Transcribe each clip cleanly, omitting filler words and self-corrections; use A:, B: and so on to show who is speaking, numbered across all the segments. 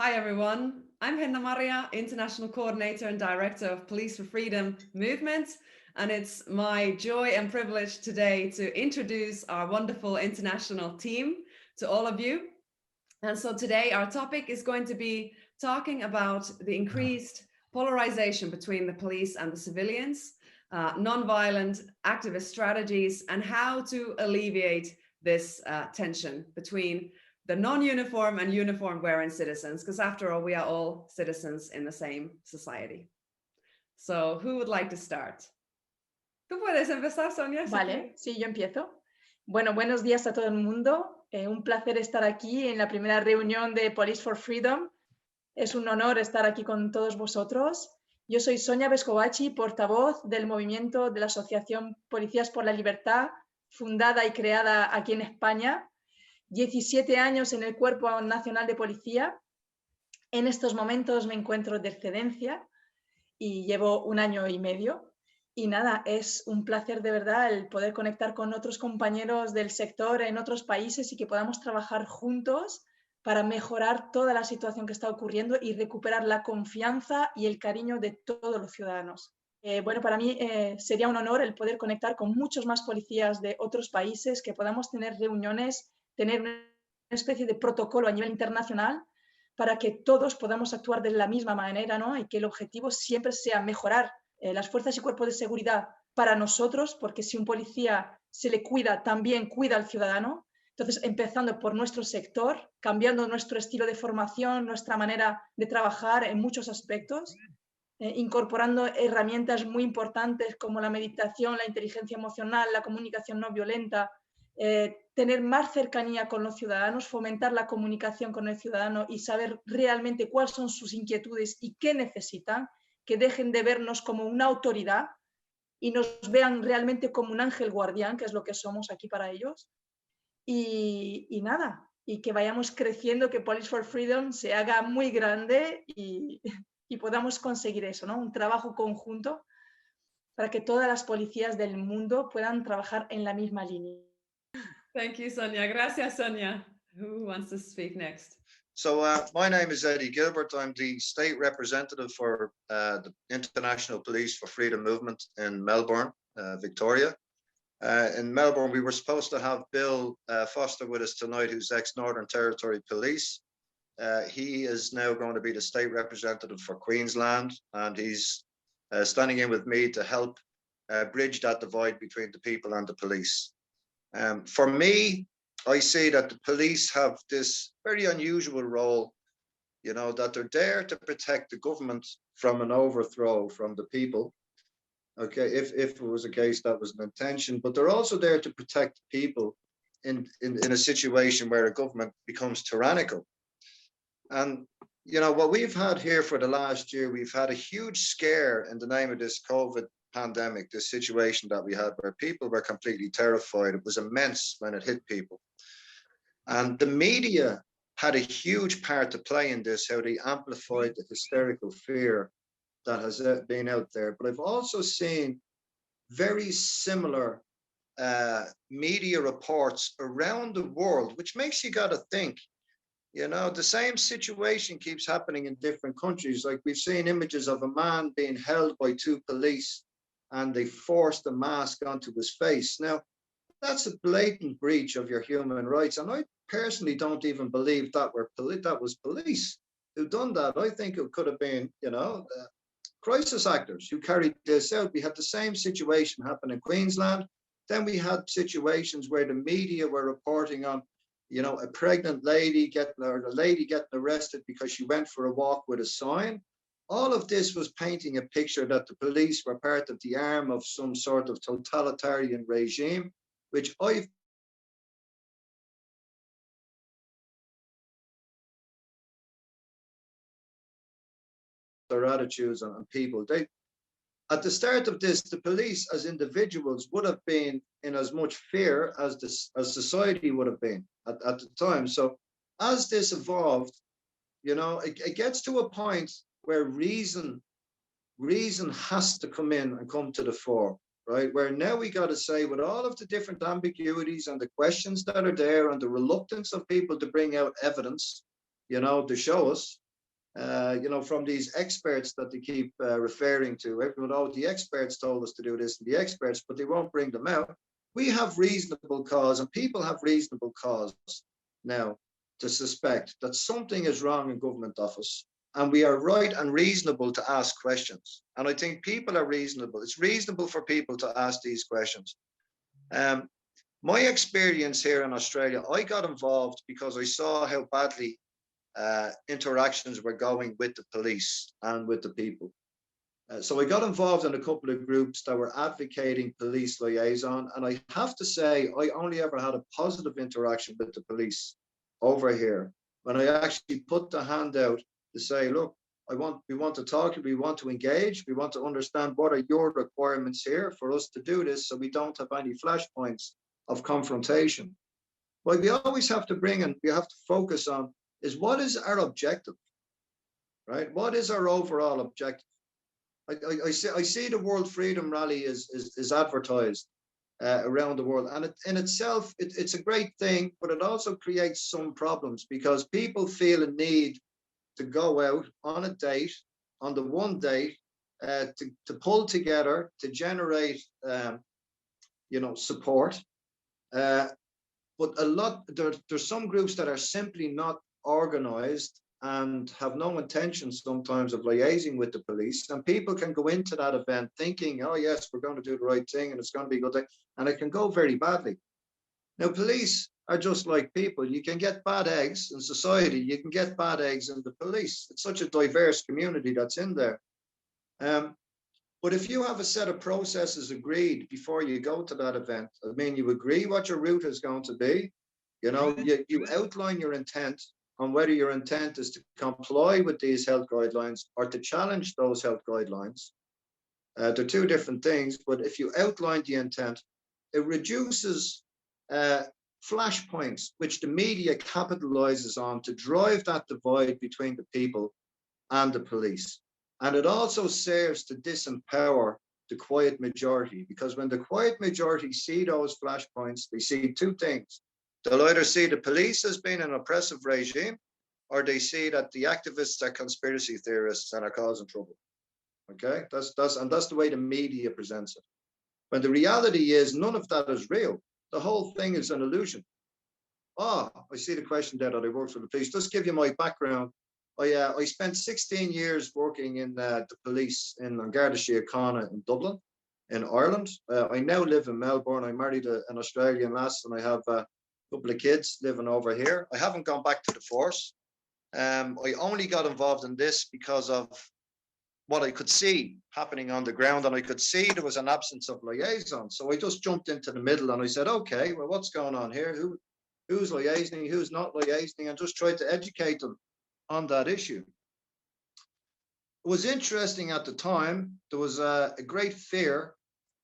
A: Hi everyone, I'm Hinda Maria, International Coordinator and Director of Police for Freedom Movement, and it's my joy and privilege today to introduce our wonderful international team to all of you. And so today our topic is going to be talking about the increased polarization between the police and the civilians, non-violent activist strategies, and how to alleviate this tension between the non-uniform and uniform wearing citizens, because after all, we are all citizens in the same society. So who would like to start? Tú puedes empezar, Sonia.
B: Vale, sí, yo empiezo. Bueno, buenos días a todo el mundo. Un placer estar aquí en la primera reunión de Police for Freedom. Es un honor estar aquí con todos vosotros. Yo soy Sonia Vescovaci, portavoz del movimiento de la Asociación Policías por la Libertad, fundada y creada aquí en España. 17 años en el Cuerpo Nacional de Policía. En estos momentos me encuentro de excedencia y llevo 1 año y medio. Y nada, es un placer de verdad el poder conectar con otros compañeros del sector en otros países y que podamos trabajar juntos para mejorar toda la situación que está ocurriendo y recuperar la confianza y el cariño de todos los ciudadanos. Bueno, para mí sería un honor el poder conectar con muchos más policías de otros países, que podamos tener reuniones, tener una especie de protocolo a nivel internacional para que todos podamos actuar de la misma manera, ¿no? Y que el objetivo siempre sea mejorar las fuerzas y cuerpos de seguridad para nosotros, porque si un policía se le cuida, también cuida al ciudadano. Entonces, empezando por nuestro sector, cambiando nuestro estilo de formación, nuestra manera de trabajar en muchos aspectos, incorporando herramientas muy importantes como la meditación, la inteligencia emocional, la comunicación no violenta, tener más cercanía con los ciudadanos, fomentar la comunicación con el ciudadano y saber realmente cuáles son sus inquietudes y qué necesitan, que dejen de vernos como una autoridad y nos vean realmente como un ángel guardián, que es lo que somos aquí para ellos. Y nada, y que vayamos creciendo, que Police for Freedom se haga muy grande y podamos conseguir eso, ¿no? Un trabajo conjunto para que todas las policías del mundo puedan trabajar en la misma línea.
A: Thank you, Sonia. Gracias, Sonia. Who wants to speak next?
C: So my name is Eddie Gilbert. I'm the state representative for the International Police for Freedom movement in Melbourne, Victoria. In Melbourne, we were supposed to have Bill Foster with us tonight, who's ex-Northern Territory Police. He is now going to be the state representative for Queensland, and he's standing in with me to help bridge that divide between the people and the police. For me, I see that the police have this very unusual role, you know, that they're there to protect the government from an overthrow from the people. Okay, if it was a case that was an intention, but they're also there to protect people in a situation where a government becomes tyrannical. And, you know, what we've had here for the last year, we've had a huge scare in the name of this COVID pandemic, this situation that we had where people were completely terrified. It was immense when it hit people. And the media had a huge part to play in this, how they amplified the hysterical fear that has been out there. But I've also seen very similar media reports around the world, which makes you got to think, you know, the same situation keeps happening in different countries. Like we've seen images of a man being held by 2 police and they forced the mask onto his face. Now, that's a blatant breach of your human rights. And I personally don't even believe that that was police who done that. I think it could have been, you know, crisis actors who carried this out. We had the same situation happen in Queensland. Then we had situations where the media were reporting on, you know, a pregnant lady getting arrested because she went for a walk with a sign. All of this was painting a picture that the police were part of the arm of some sort of totalitarian regime, which I their attitudes on people. They, at the start of this, the police as individuals would have been in as much fear as society would have been at the time. So as this evolved, you know, it gets to a point where reason has to come in and come to the fore, right? Where now we got to say, with all of the different ambiguities and the questions that are there and the reluctance of people to bring out evidence, you know, to show us, from these experts that they keep referring to. Everyone, oh, the experts told us to do this, and the experts, but they won't bring them out. We have reasonable cause, and people have reasonable cause now to suspect that something is wrong in government office, and we are right and reasonable to ask questions. And I think people are reasonable. It's reasonable for people to ask these questions. My experience here in Australia, I got involved because I saw how badly interactions were going with the police and with the people. So I got involved in a couple of groups that were advocating police liaison. And I have to say, I only ever had a positive interaction with the police over here. When I actually put the hand out to say, look, we want to talk, we want to engage, we want to understand what are your requirements here for us to do this so we don't have any flashpoints of confrontation. What we always have to bring and we have to focus on is what is our objective, right? What is our overall objective? I see the World Freedom Rally is advertised around the world, and in itself, it's a great thing, but it also creates some problems because people feel a need to go out on a date, on the one date, to pull together, to generate, support. But there's some groups that are simply not organized and have no intention sometimes of liaising with the police, and people can go into that event thinking, oh yes, we're going to do the right thing and it's going to be a good thing, and it can go very badly. Now, police are just like people. You can get bad eggs in society, you can get bad eggs in the police. It's such a diverse community that's in there. But if you have a set of processes agreed before you go to that event, I mean, you agree what your route is going to be, you outline your intent on whether your intent is to comply with these health guidelines or to challenge those health guidelines. They're two different things, but if you outline the intent, it reduces flashpoints, which the media capitalizes on to drive that divide between the people and the police. And it also serves to disempower the quiet majority, because when the quiet majority see those flashpoints, they see two things. They'll either see the police as being an oppressive regime, or they see that the activists are conspiracy theorists and are causing trouble. Okay, that's the way the media presents it. When the reality is none of that is real. The whole thing is an illusion. I see the question there that I worked for the police. Just give you my background. I spent 16 years working in the police in Garda Síochána in Dublin, in Ireland. I now live in Melbourne. I married an Australian lass, and I have a couple of kids living over here. I haven't gone back to the force. I only got involved in this because of what I could see happening on the ground, and I could see there was an absence of liaison. So I just jumped into the middle and I said, okay, well, what's going on here? Who's liaising, who's not liaising, and just tried to educate them on that issue. It was interesting at the time. There was a great fear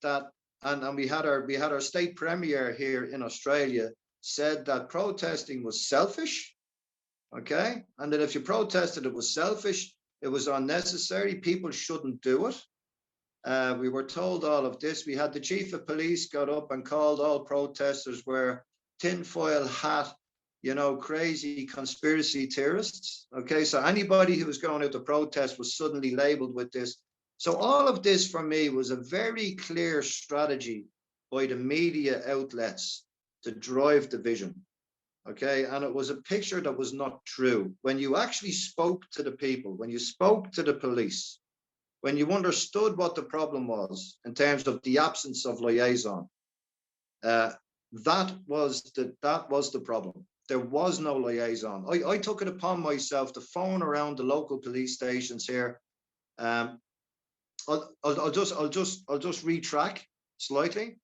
C: that, and we had our state premier here in Australia said that protesting was selfish, okay, and that if you protested, it was selfish, it was unnecessary, people shouldn't do it. We were told all of this. We had the chief of police got up and called all protesters were tinfoil hat, crazy conspiracy theorists. Okay, so anybody who was going out to protest was suddenly labeled with this. So all of this for me was a very clear strategy by the media outlets to drive division. Okay, and it was a picture that was not true. When you actually spoke to the people, when you spoke to the police, when you understood what the problem was in terms of the absence of liaison, that was the problem. There was no liaison. I took it upon myself to phone around the local police stations here. I'll just retrack slightly.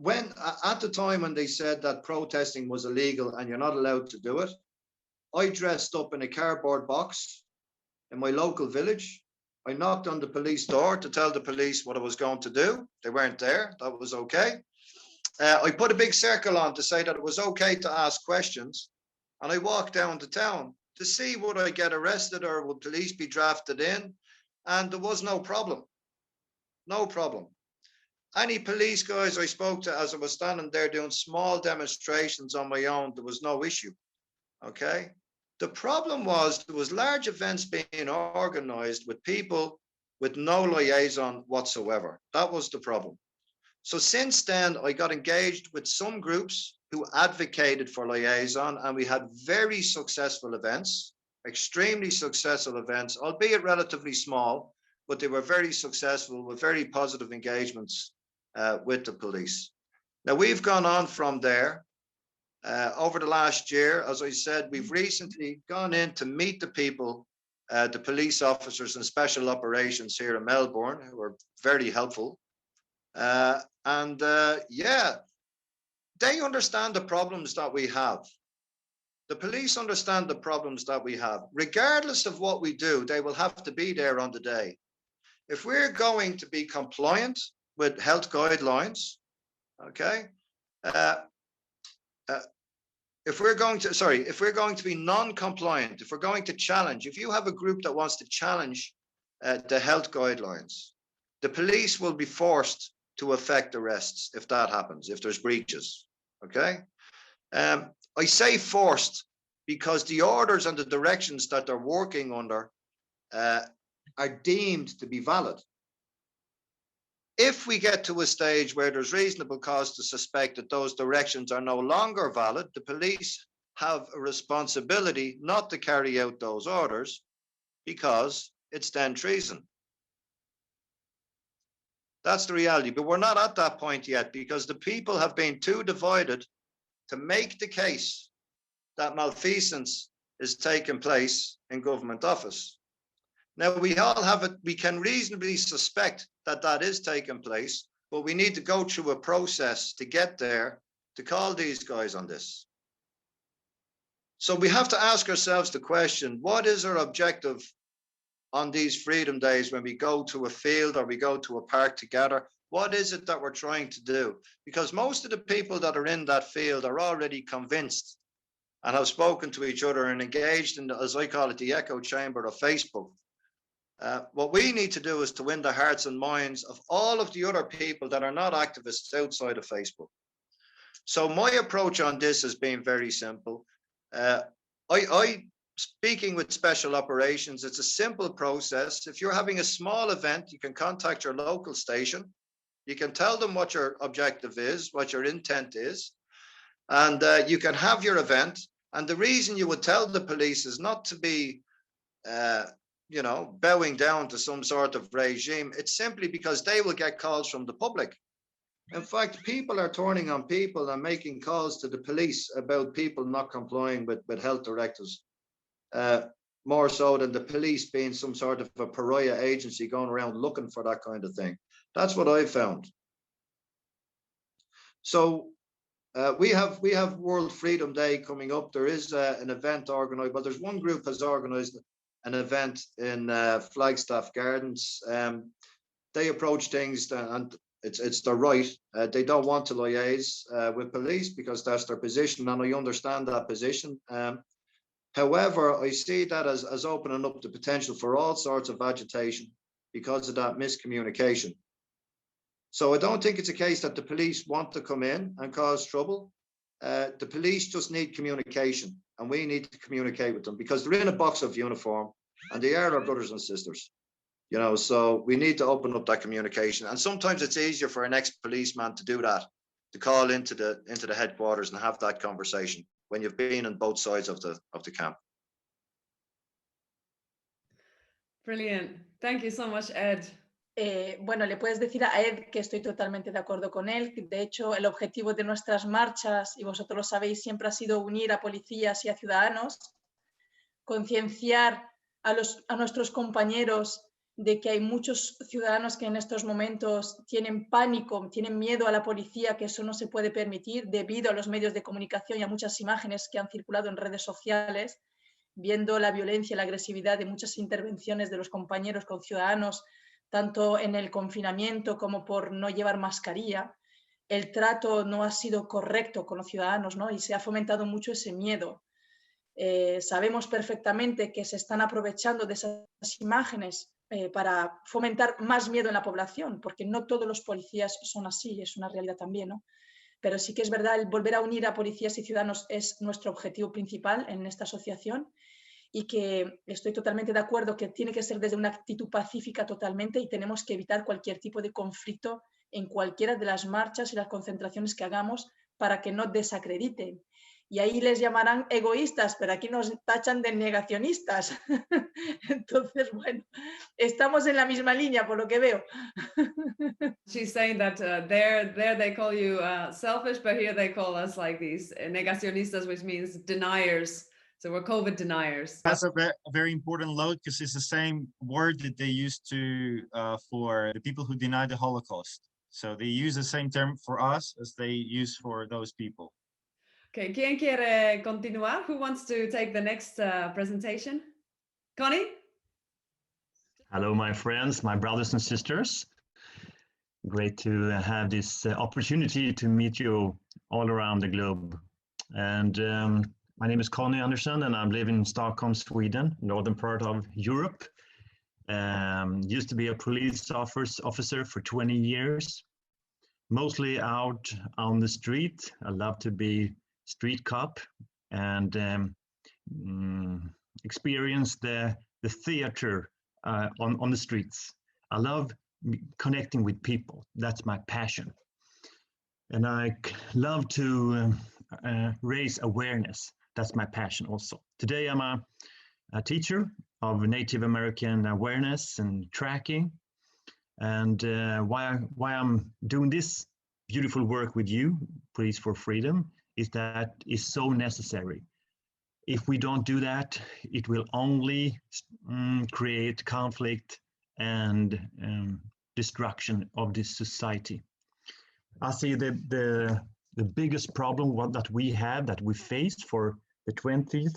C: When at the time when they said that protesting was illegal and you're not allowed to do it, I dressed up in a cardboard box in my local village. I knocked on the police door to tell the police what I was going to do. They weren't there. That was okay. I put a big circle on to say that it was okay to ask questions, and I walked down to town to see would I get arrested or would police be drafted in, and there was no problem. No problem. Any police guys I spoke to as I was standing there doing small demonstrations on my own, there was no issue. Okay. The problem was there was large events being organized with people with no liaison whatsoever. That was the problem. So since then, I got engaged with some groups who advocated for liaison, and we had very successful events, extremely successful events, albeit relatively small, but they were very successful with very positive engagements with the police. Now, we've gone on from there. Over the last year, as I said, we've recently gone in to meet the people, the police officers and special operations here in Melbourne, who were very helpful. Yeah, they understand the problems that we have. The police understand the problems that we have. Regardless of what we do, they will have to be there on the day. If we're going to be compliant with health guidelines, okay, if we're going to be non-compliant, if we're going to challenge, if you have a group that wants to challenge the health guidelines, the police will be forced to effect arrests if that happens, if there's breaches, okay? I say forced because the orders and the directions that they're working under are deemed to be valid. If we get to a stage where there's reasonable cause to suspect that those directions are no longer valid, the police have a responsibility not to carry out those orders because it's then treason. That's the reality, but we're not at that point yet because the people have been too divided to make the case that malfeasance is taking place in government office. Now, we can reasonably suspect that that is taking place, but we need to go through a process to get there to call these guys on this. So we have to ask ourselves the question, what is our objective on these freedom days when we go to a field or we go to a park together? What is it that we're trying to do? Because most of the people that are in that field are already convinced and have spoken to each other and engaged in, as I call it, the echo chamber of Facebook. What we need to do is to win the hearts and minds of all of the other people that are not activists outside of Facebook. So my approach on this has been very simple. Speaking with special operations, it's a simple process. If you're having a small event, you can contact your local station. You can tell them what your objective is, what your intent is, and you can have your event. And the reason you would tell the police is not to be bowing down to some sort of regime. It's simply because they will get calls from the public. In fact, people are turning on people and making calls to the police about people not complying with health directives, more so than the police being some sort of a pariah agency going around looking for that kind of thing. That's what I found. So we have World Freedom Day coming up. There is an event organized. Well, there's one group has organized an event in Flagstaff Gardens. They approach things and it's their right. They don't want to liaise with police because that's their position, and I understand that position. However, I see that as opening up the potential for all sorts of agitation because of that miscommunication. So I don't think it's a case that the police want to come in and cause trouble. The police just need communication, and we need to communicate with them because they're in a box of uniform and they are our brothers and sisters, so we need to open up that communication. And sometimes it's easier for an ex-policeman to do that, to call into the headquarters and have that conversation when you've been on both sides of the camp.
A: Brilliant. Thank you so much, Ed.
B: Bueno, le puedes decir a Ed que estoy totalmente de acuerdo con él. De hecho, el objetivo de nuestras marchas, y vosotros lo sabéis, siempre ha sido unir a policías y a ciudadanos, concienciar a nuestros compañeros de que hay muchos ciudadanos que en estos momentos tienen pánico, tienen miedo a la policía, que eso no se puede permitir debido a los medios de comunicación y a muchas imágenes que han circulado en redes sociales, viendo la violencia y la agresividad de muchas intervenciones de los compañeros con ciudadanos, tanto en el confinamiento como por no llevar mascarilla. El trato no ha sido correcto con los ciudadanos, ¿no? Y se ha fomentado mucho ese miedo. Sabemos perfectamente que se están aprovechando de esas imágenes para fomentar más miedo en la población, porque no todos los policías son así, es una realidad también, ¿no? Pero sí que es verdad, el volver a unir a policías y ciudadanos es nuestro objetivo principal en esta asociación, y que estoy totalmente de acuerdo que tiene que ser desde una actitud pacífica totalmente y tenemos que evitar cualquier tipo de conflicto en cualquiera de las marchas y las concentraciones que hagamos para que no desacrediten. Y ahí les llamarán egoístas, pero aquí nos tachan de negacionistas. Entonces, bueno, estamos en la misma línea por lo que veo.
A: She's saying that there they call you selfish, but here they call us like these negacionistas, which means deniers. So we're COVID deniers.
D: That's a very important load because it's the same word that they use to for the people who deny the Holocaust. So they use the same term for us as they use for those people.
A: Okay, ¿quién quiere continuar? Who wants to take the next presentation? Connie?
E: Hello, my friends, my brothers and sisters. Great to have this opportunity to meet you all around the globe. And my name is Connie Andersson, and I'm living in Stockholm, Sweden, northern part of Europe. Used to be a police officer for 20 years, mostly out on the street. I love to be street cop and experience the theater on the streets. I love connecting with people. That's my passion. And I love to raise awareness. That's my passion also. Today I'm a teacher of Native American awareness and tracking. And why I'm doing this beautiful work with you, Police for Freedom, is that it's so necessary. If we don't do that, it will only create conflict and destruction of this society. I see the biggest problem that we have, that we faced for the 20th,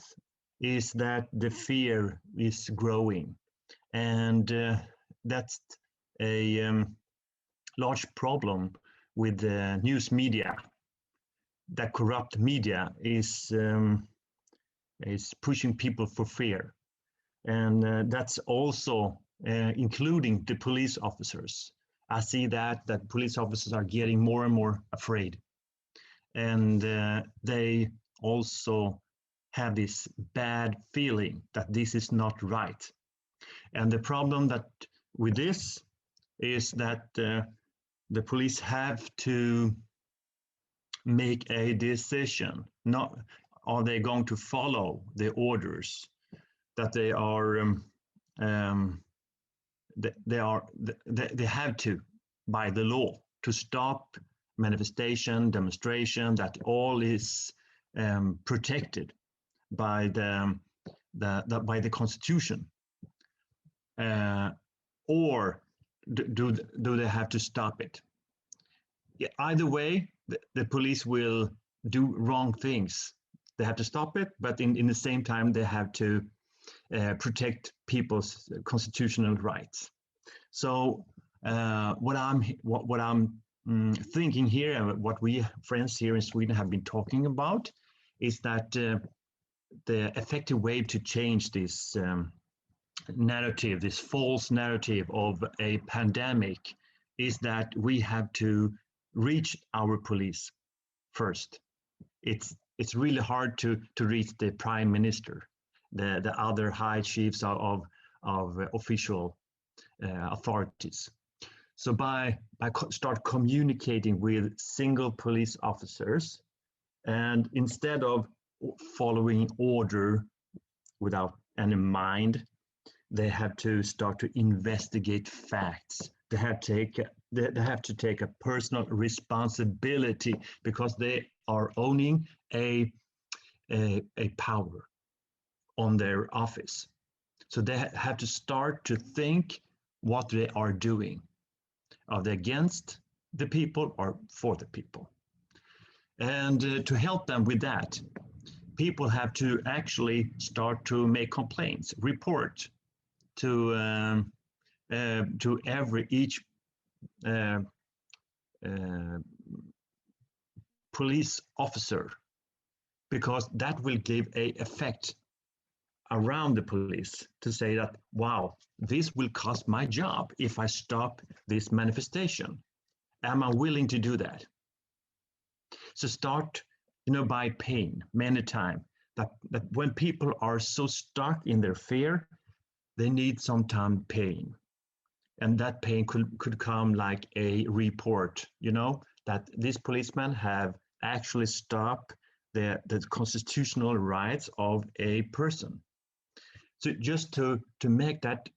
E: is that the fear is growing. And that's a large problem with the news media. That corrupt media is pushing people for fear. And that's also including the police officers. I see that police officers are getting more and more afraid. And they also have this bad feeling that this is not right. And the problem that with this is that the police have to make a decision. Not are they going to follow the orders that they have to by the law to stop manifestation, demonstration, that all is protected by the Constitution, or do they have to stop it? Yeah, either way, the police will do wrong things. They have to stop it, but in the same time, they have to protect people's constitutional rights. So what I'm thinking here, and what we friends here in Sweden have been talking about, is that the effective way to change this narrative, this false narrative of a pandemic, is that we have to reach our police first. It's really hard to reach the prime minister, the other high chiefs of official authorities. So by start communicating with single police officers, and instead of following order without any mind, they have to start to investigate facts. They have to take a personal responsibility, because they are owning a power on their office. So they have to start to think what they are doing. Are they against the people or for the people? And to help them with that, people have to actually start to make complaints, report to each police officer, because that will give an effect around the police to say that, wow, this will cost my job if I stop this manifestation. Am I willing to do that? So start, by pain many times. that when people are so stuck in their fear, they need sometimes pain. And that pain could come like a report, you know, that this policeman have actually stopped the constitutional rights of a person. So just to make that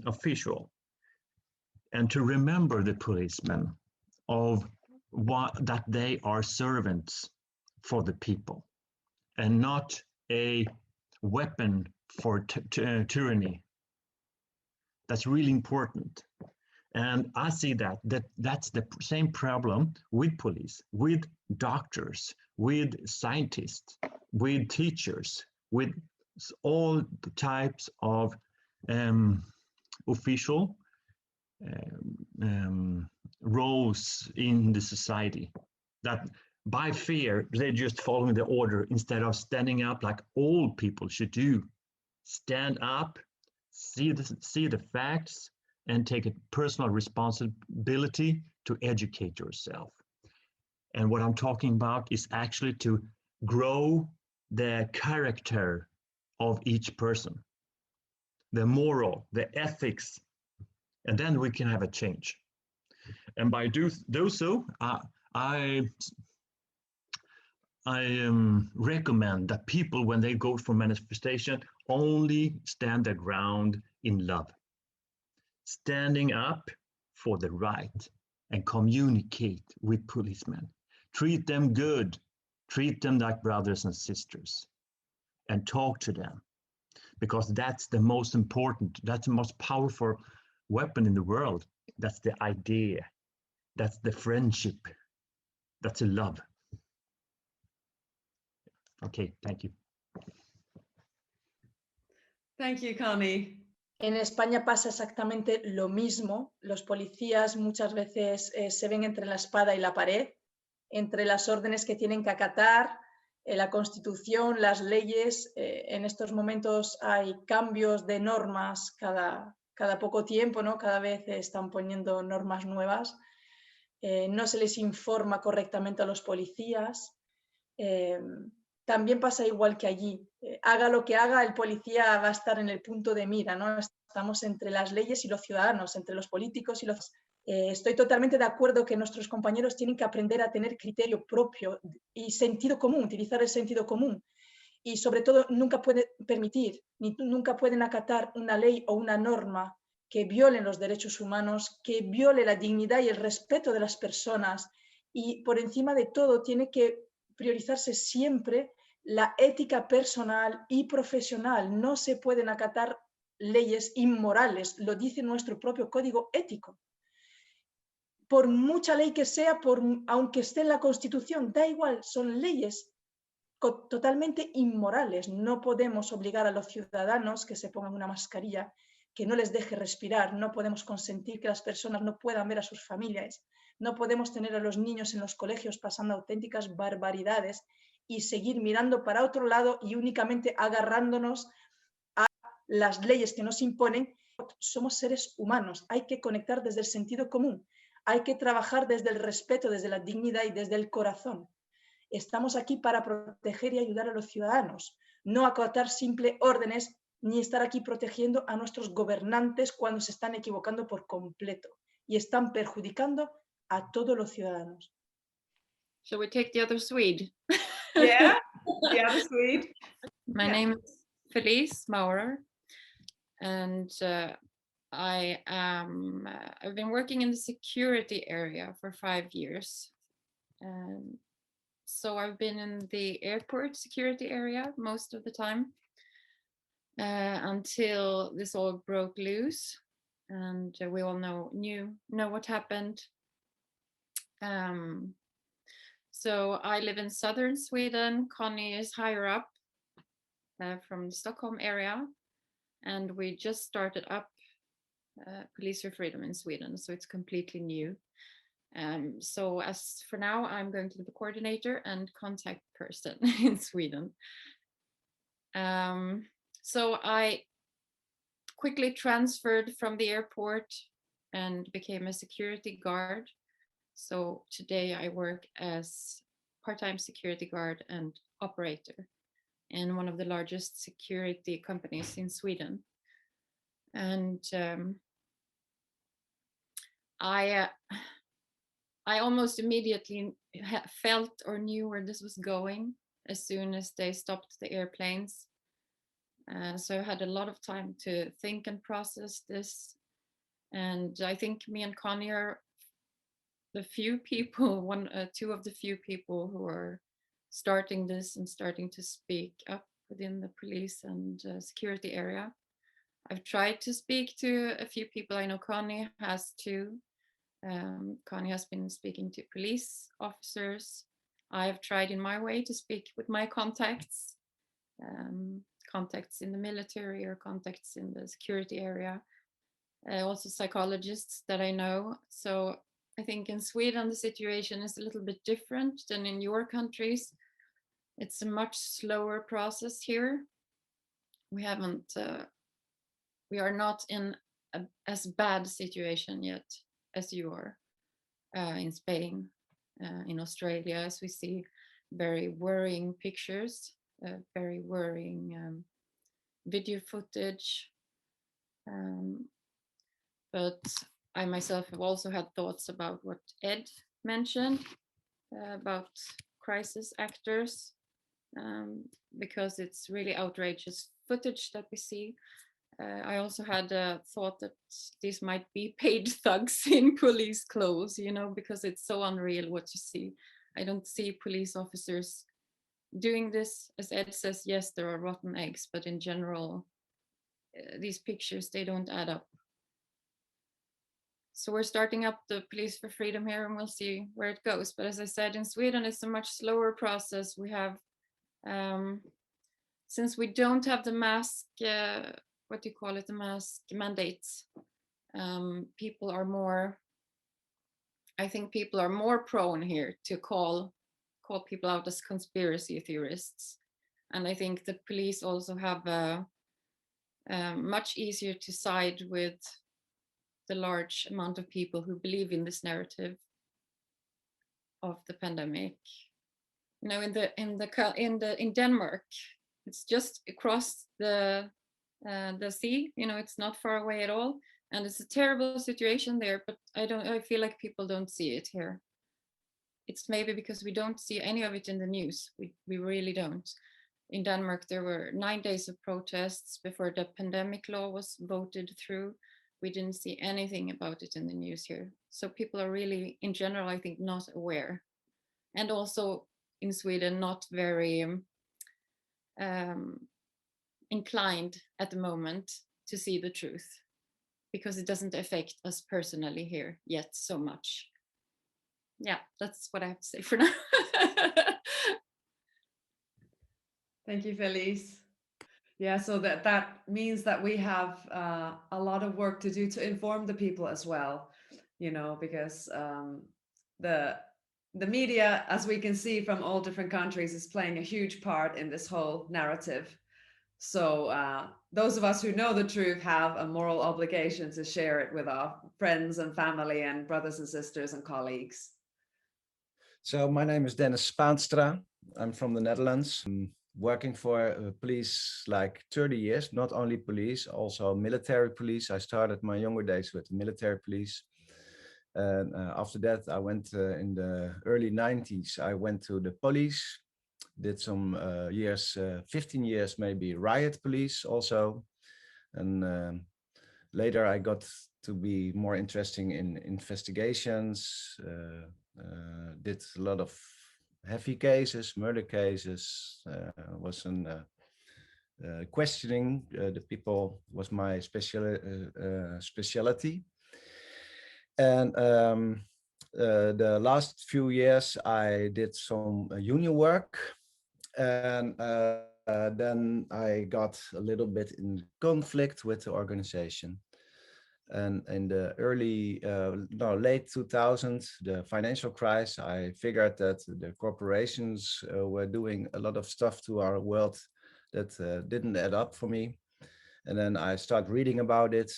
E: official, and to remember the policemen of that they are servants for the people and not a weapon for tyranny. That's really important. And I see that's the same problem with police, with doctors, with scientists, with teachers, with all types of official roles in the society, that by fear they're just following the order instead of standing up like all people should do. Stand up, see the facts, and take a personal responsibility to educate yourself. And what I'm talking about is actually to grow the character of each person, the moral, the ethics, and then we can have a change. And by do so, I recommend that people, when they go for manifestation, only stand their ground in love, standing up for the right, and communicate with policemen. Treat them good, treat them like brothers and sisters, and talk to them, because that's the most important, that's the most powerful weapon in the world. That's the idea, that's the friendship, that's the love. Okay, thank you.
A: Thank you, Connie.
B: En España pasa exactamente lo mismo. Los policías muchas veces se ven entre la espada y la pared, entre las órdenes que tienen que acatar, la Constitución, las leyes. En estos momentos hay cambios de normas cada poco tiempo, ¿no? Cada vez están poniendo normas nuevas. No se les informa correctamente a los policías. También pasa igual que allí. Haga lo que haga, el policía va a estar en el punto de mira, ¿no? Estamos entre las leyes y los ciudadanos, entre los políticos y los... estoy totalmente de acuerdo que nuestros compañeros tienen que aprender a tener criterio propio y sentido común, utilizar el sentido común. Y sobre todo nunca pueden permitir, ni nunca pueden acatar una ley o una norma que violen los derechos humanos, que viole la dignidad y el respeto de las personas. Y por encima de todo tiene que priorizarse siempre la ética personal y profesional. No se pueden acatar leyes inmorales, lo dice nuestro propio código ético. Por mucha ley que sea, aunque esté en la Constitución, da igual, son leyes totalmente inmorales. No podemos obligar a los ciudadanos que se pongan una mascarilla, que no les deje respirar. No podemos consentir que las personas no puedan ver a sus familias. No podemos tener a los niños en los colegios pasando auténticas barbaridades y seguir mirando para otro lado y únicamente agarrándonos a las leyes que nos imponen. Somos seres humanos, hay que conectar desde el sentido común, hay que trabajar desde el respeto, desde la dignidad y desde el corazón. Estamos aquí para proteger y ayudar a los ciudadanos, no acatar simples órdenes ni estar aquí protegiendo a nuestros gobernantes cuando se están equivocando por completo y están perjudicando a todos los ciudadanos.
F: Shall we take the other Swede?
A: Yeah, the other Swede.
F: My name is Felice Maurer, and I've been working in the security area for 5 years. So I've been in the airport security area most of the time until this all broke loose, and we all know what happened. So I live in southern Sweden. Connie is higher up from the Stockholm area, and we just started up Police for Freedom in Sweden, so it's completely new. So as for now, I'm going to be the coordinator and contact person in Sweden. So I quickly transferred from the airport and became a security guard. So today I work as part-time security guard and operator in one of the largest security companies in Sweden. And I almost immediately felt or knew where this was going as soon as they stopped the airplanes. So I had a lot of time to think and process this. And I think me and Connie are the few people, two of the few people who are starting this and starting to speak up within the police and security area. I've tried to speak to a few people. I know Connie has too. Connie has been speaking to police officers. I've tried in my way to speak with my contacts, contacts in the military or contacts in the security area, also psychologists that I know. So I think in Sweden, the situation is a little bit different than in your countries. It's a much slower process here. We are not in as bad situation yet as you are in Spain, in Australia, as we see very worrying pictures, very worrying video footage. But I myself have also had thoughts about what Ed mentioned about crisis actors, because it's really outrageous footage that we see. I also had a thought that these might be paid thugs in police clothes, you know, because it's so unreal what you see. I don't see police officers doing this. As Ed says, yes, there are rotten eggs, but in general, these pictures, they don't add up. So we're starting up the Police for Freedom here, and we'll see where it goes. But as I said, in Sweden, it's a much slower process. We have, since we don't have the mask, what do you call it, the mask mandates, people are more, I think people are more prone here to call people out as conspiracy theorists. And I think the police also have much easier to side with the large amount of people who believe in this narrative of the pandemic. You know, in Denmark, it's just across the sea. You know, it's not far away at all, and it's a terrible situation there. But I feel like people don't see it here. It's maybe because we don't see any of it in the news. We really don't. In Denmark, there were 9 days of protests before the pandemic law was voted through. We didn't see anything about it in the news here. So people are really, in general, I think, not aware. And also in Sweden, not very inclined at the moment to see the truth, because it doesn't affect us personally here yet so much. Yeah, that's what I have to say for now.
A: Thank you, Felice. Yeah, so that means that we have a lot of work to do to inform the people as well, you know, because the media, as we can see from all different countries, is playing a huge part in this whole narrative. So those of us who know the truth have a moral obligation to share it with our friends and family and brothers and sisters and colleagues.
G: So my name is Dennis Spaanstra. I'm from the Netherlands. I'm working for police like 30 years, not only police, also military police. I started my younger days with the military police. And after that, I went in the early 90s, I went to the police, did some years, 15 years, maybe riot police also. And later I got to be more interesting in investigations, did a lot of heavy cases, murder cases, was in questioning the people was my specialty. And the last few years I did some union work, and then I got a little bit in conflict with the organization. And in the late 2000s, the financial crisis, I figured that the corporations were doing a lot of stuff to our world that didn't add up for me. And then I started reading about it.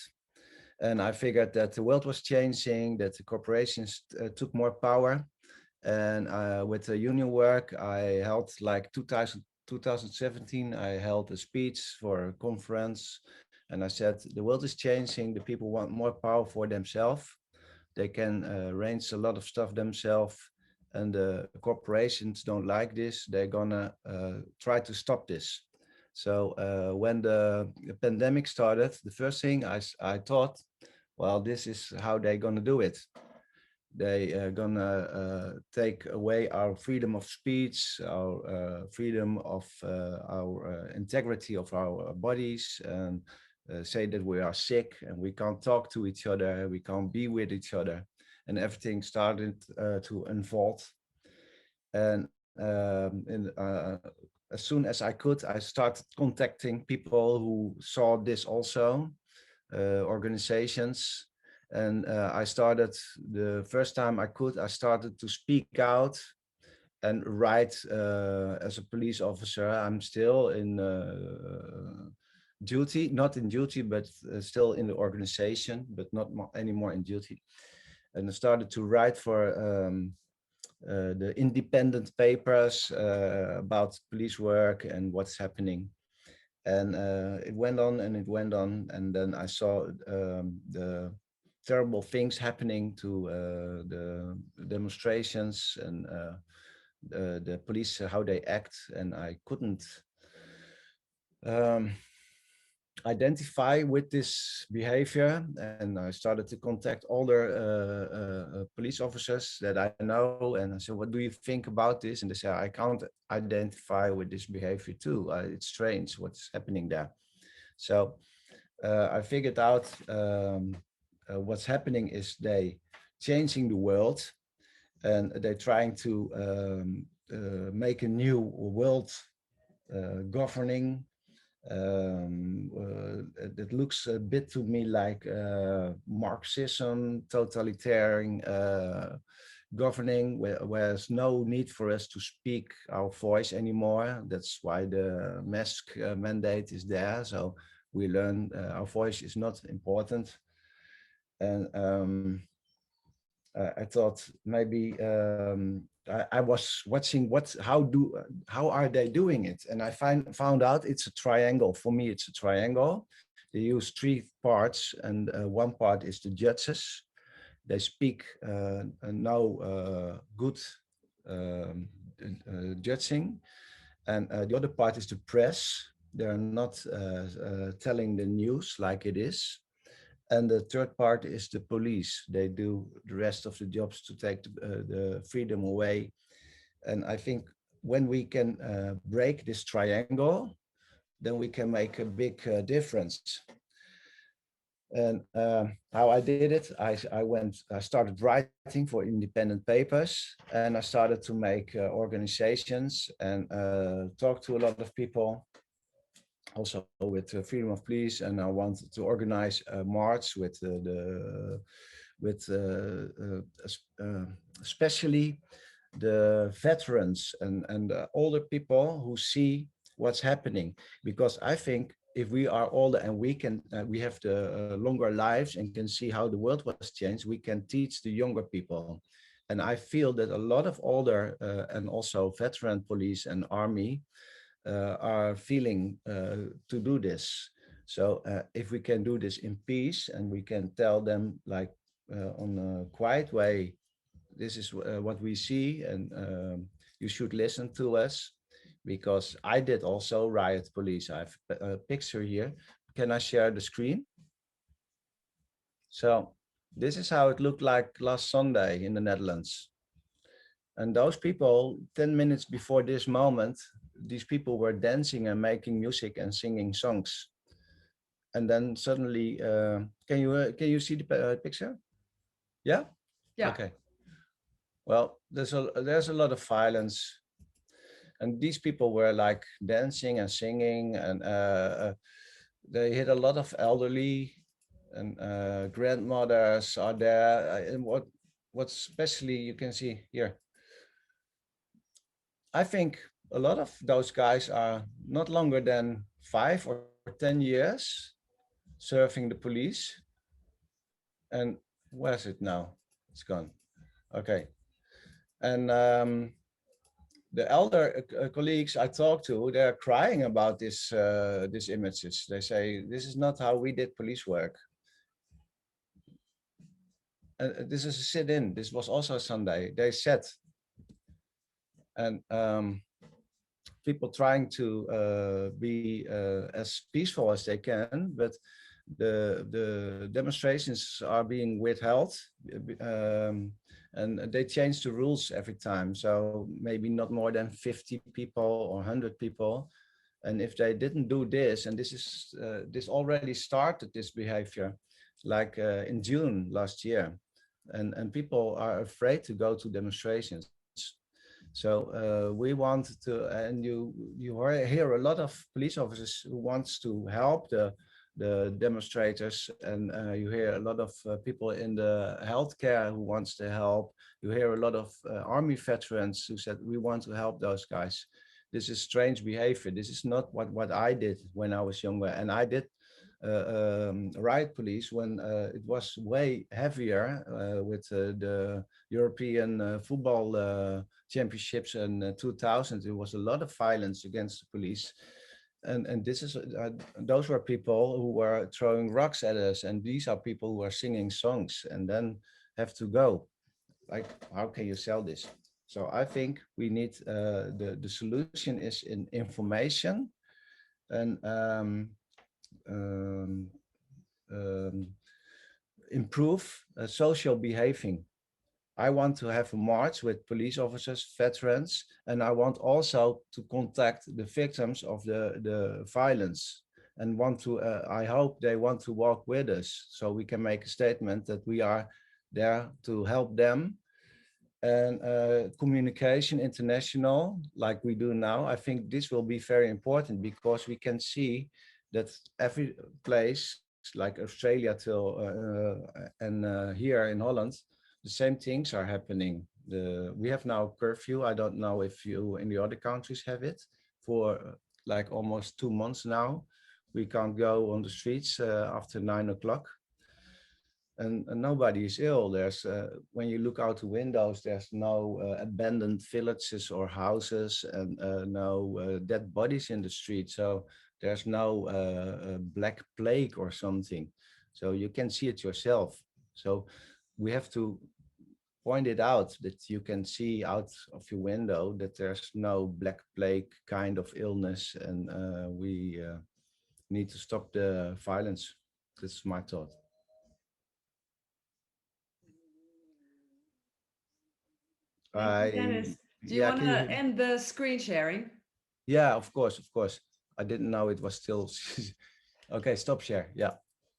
G: And I figured that the world was changing, that the corporations took more power. And with the union work, I held like 2,000 2017, I held a speech for a conference, and I said, the world is changing. The people want more power for themselves. They can arrange a lot of stuff themselves, and the corporations don't like this. They're gonna try to stop this. So when the pandemic started, the first thing I thought, well, this is how they're gonna do it. They are gonna take away our freedom of speech, our freedom of our integrity of our bodies, and say that we are sick and we can't talk to each other, we can't be with each other, and everything started to unfold. And as soon as I could, I started contacting people who saw this also, organizations. And I started, the first time I could, I started to speak out and write as a police officer. I'm still in duty, not in duty, but still in the organization, but not anymore in duty. And I started to write for the independent papers about police work and what's happening. And it went on and it went on. And then I saw the terrible things happening to the demonstrations and the police, how they act. And I couldn't identify with this behavior, and I started to contact older police officers that I know, and I said, what do you think about this? And they said, I can't identify with this behavior too. It's strange what's happening there. So I figured out what's happening is they changing the world, and they're trying to make a new world governing. It looks a bit to me like Marxism, totalitarian governing, where there's no need for us to speak our voice anymore. That's why the mask mandate is there. So we learn our voice is not important. And I thought maybe I was watching how are they doing it, and I found out it's a triangle. For me, it's a triangle. They use three parts, and one part is the judges. They speak no good judging, and the other part is the press. They're not telling the news like it is. And the third part is the police. They do the rest of the jobs to take the freedom away. And I think when we can break this triangle, then we can make a big difference. And how I did it, I started writing for independent papers, and I started to make organizations and talk to a lot of people. Also with freedom of police, and I wanted to organize a march with especially the veterans and older people who see what's happening, because I think if we are older and we have the longer lives and can see how the world was changed, we can teach the younger people. And I feel that a lot of older and also veteran police and army are feeling to do this. So if we can do this in peace, and we can tell them like on a quiet way, this is what we see, and you should listen to us, because I did also riot police. I have a picture here. Can I share the screen? So this is how it looked like last Sunday in the Netherlands. And those people, 10 minutes before this moment, these people were dancing and making music and singing songs. And then suddenly, can you see the picture? Yeah?
A: Yeah.
G: Okay. Well, there's a lot of violence. And these people were like dancing and singing, and they hit a lot of elderly, and grandmothers are there. And what especially you can see here, I think a lot of those guys are not longer than 5 or 10 years serving the police. And where's it now? It's gone. Okay. And the elder colleagues I talk to, they're crying about these images. They say, this is not how we did police work. This is a sit-in. This was also Sunday. They said, and people trying to be as peaceful as they can, but the demonstrations are being withheld, and they change the rules every time. So maybe not more than 50 people or 100 people. And if they didn't do this, and this already started this behavior, like in June last year, and people are afraid to go to demonstrations. So we want to, and you hear a lot of police officers who wants to help the demonstrators, and you hear a lot of people in the healthcare who wants to help. You hear a lot of army veterans who said, we want to help those guys. This is strange behavior. This is not what I did when I was younger, and I did riot police when it was way heavier with the European football championships in 2000. There was a lot of violence against the police, and this is those were people who were throwing rocks at us, and these are people who are singing songs and then have to go. Like, how can you sell this? So I think we need the solution is in information and improve social behaving. I want to have a march with police officers, veterans, and I want also to contact the victims of the violence, and want to, I hope they want to walk with us so we can make a statement that we are there to help them. And communication international, like we do now, I think this will be very important, because we can see that every place like Australia and here in Holland, the same things are happening. We have now curfew. I don't know if you in the other countries have it for like almost 2 months now. We can't go on the streets after 9 o'clock. And nobody is ill. There's when you look out the windows, there's no abandoned villages or houses, and no dead bodies in the street. So there's no black plague or something. So you can see it yourself. So we have to point it out that you can see out of your window that there's no black plague kind of illness, and we need to stop the violence. That's my thought.
A: Dennis, do you want to end the screen sharing?
G: Yeah, of course. I didn't know it was still. Okay, stop share.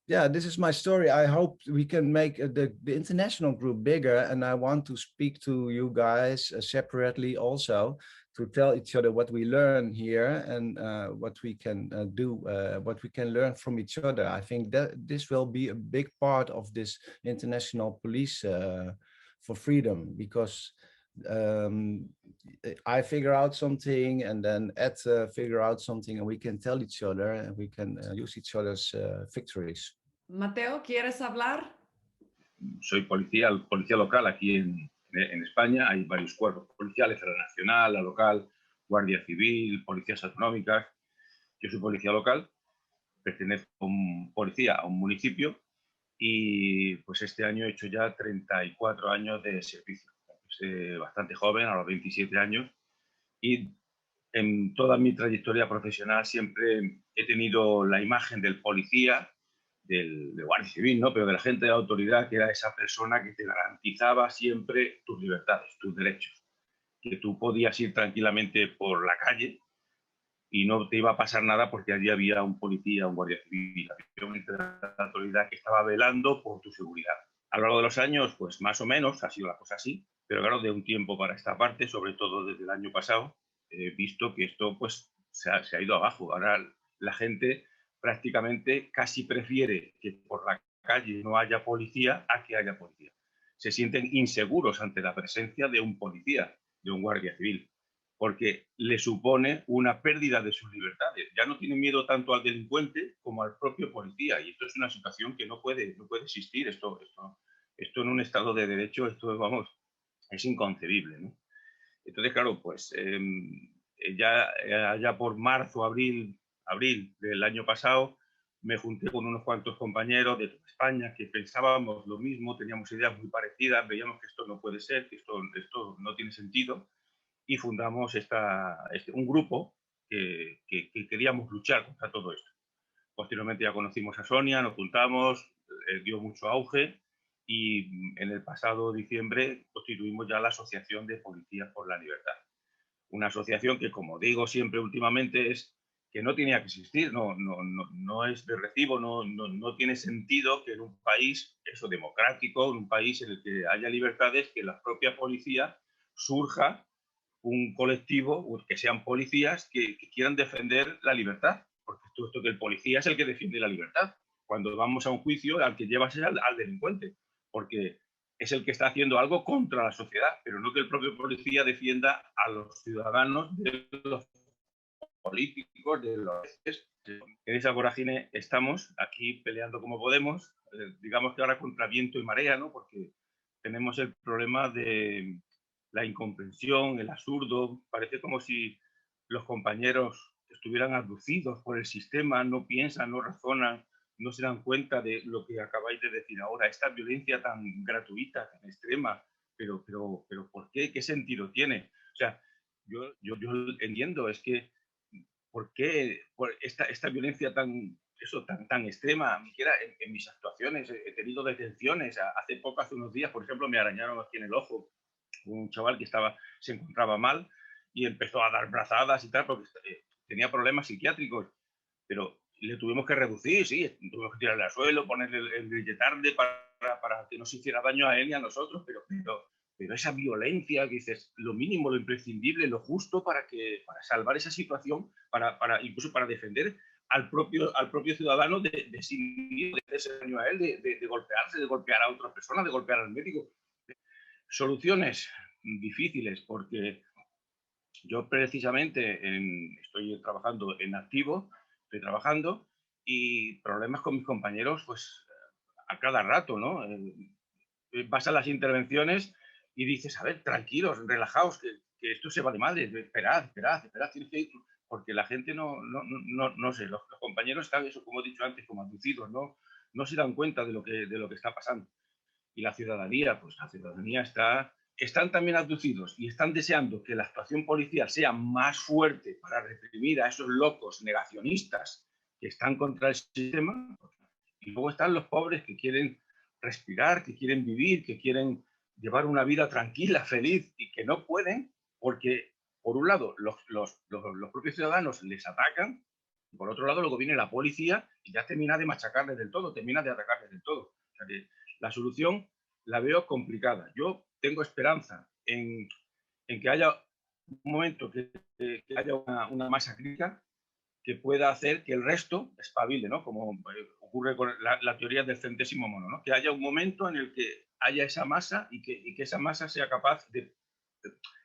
G: Yeah, this is my story. I hope we can make the international group bigger, and I want to speak to you guys separately also, to tell each other what we learn here, and what we can do, what we can learn from each other. I think that this will be a big part of this international police for freedom, because I figure out something, and then Ed figure out something, and we can tell each other, and we can use each other's victories.
A: Mateo, ¿quieres hablar?
H: Soy policía local aquí en España. Hay varios cuerpos policiales, la nacional, la local, Guardia Civil, policías autonómicas. Yo soy policía local, pertenezco a un municipio, y pues este año he hecho ya 34 años de servicio. Bastante joven, a los 27 años, y en toda mi trayectoria profesional siempre he tenido la imagen del policía, del guardia civil, ¿no? Pero de la gente de la autoridad, que era esa persona que te garantizaba siempre tus libertades, tus derechos, que tú podías ir tranquilamente por la calle y no te iba a pasar nada porque allí había un policía, un guardia civil, había una entidad de la autoridad que estaba velando por tu seguridad. A lo largo de los años, pues más o menos ha sido la cosa así, pero claro, de un tiempo para esta parte, sobre todo desde el año pasado, he visto que esto pues se ha ido abajo. Ahora la gente prácticamente casi prefiere que por la calle no haya policía a que haya policía. Se sienten inseguros ante la presencia de un policía, de un guardia civil, porque le supone una pérdida de sus libertades. Ya no tienen miedo tanto al delincuente como al propio policía, y esto es una situación que no puede existir. Esto en un Estado de Derecho, esto, vamos, es inconcebible, ¿no? Entonces, claro, pues ya por marzo, abril del año pasado, me junté con unos cuantos compañeros de toda España que pensábamos lo mismo, teníamos ideas muy parecidas, veíamos que esto no puede ser, que esto no tiene sentido, y fundamos un grupo que queríamos luchar contra todo esto. Posteriormente ya conocimos a Sonia, nos juntamos, dio mucho auge, y en el pasado diciembre constituimos ya la Asociación de Policías por la Libertad. Una asociación que, como digo siempre últimamente, es que no tenía que existir, no es de recibo, no tiene sentido que en un país democrático, en un país en el que haya libertades, que la propia policía surja un colectivo, que sean policías que quieran defender la libertad, porque esto que el policía es el que defiende la libertad. Cuando vamos a un juicio, al que llevas es al delincuente, porque es el que está haciendo algo contra la sociedad, pero no que el propio policía defienda a los ciudadanos de los políticos, de los... En esa vorágine estamos aquí peleando como podemos, digamos que ahora contra viento y marea, ¿no? Porque tenemos el problema de la incomprensión, el absurdo. Parece como si los compañeros estuvieran abducidos por el sistema, no piensan, no razonan, no se dan cuenta de lo que acabáis de decir ahora, esta violencia tan gratuita, tan extrema, pero ¿por qué? ¿Qué sentido tiene? O sea, yo entiendo, es que ¿por qué esta violencia tan extrema? Ni siquiera en mis actuaciones he tenido detenciones. Hace unos días, por ejemplo, me arañaron aquí en el ojo un chaval que se encontraba mal y empezó a dar brazadas y tal, porque tenía problemas psiquiátricos, pero le tuvimos que reducir, sí, tuvimos que tirarle al suelo, ponerle el grilletarde para que no se hiciera daño a él y a nosotros, pero esa violencia, que dices, lo mínimo, lo imprescindible, lo justo para salvar esa situación, incluso para defender al propio ciudadano de sí mismo, de hacerse daño a él, de golpearse, de golpear a otra persona, de golpear al médico. Soluciones difíciles, porque yo precisamente estoy trabajando en activo, y problemas con mis compañeros, pues a cada rato, ¿no? Vas a las intervenciones y dices, a ver, tranquilos, relajaos, que esto se va de madre, esperad, tienes que ir, porque la gente no sé, los compañeros están, eso, como he dicho antes, como abducidos, no se dan cuenta de lo que está pasando. Y la ciudadanía, pues la ciudadanía están también abducidos y están deseando que la actuación policial sea más fuerte para reprimir a esos locos negacionistas que están contra el sistema. Y luego están los pobres que quieren respirar, que quieren vivir, que quieren llevar una vida tranquila, feliz, y que no pueden porque, por un lado, los propios ciudadanos les atacan, y por otro lado, luego viene la policía y ya termina de machacarles del todo, termina de atacarles del todo. O sea que la solución la veo complicada. Yo tengo esperanza en que haya un momento que haya una masa crítica que pueda hacer que el resto espabile, ¿no? Como ocurre con la teoría del centésimo mono, ¿no? Que haya un momento en el que haya esa masa y que esa masa sea capaz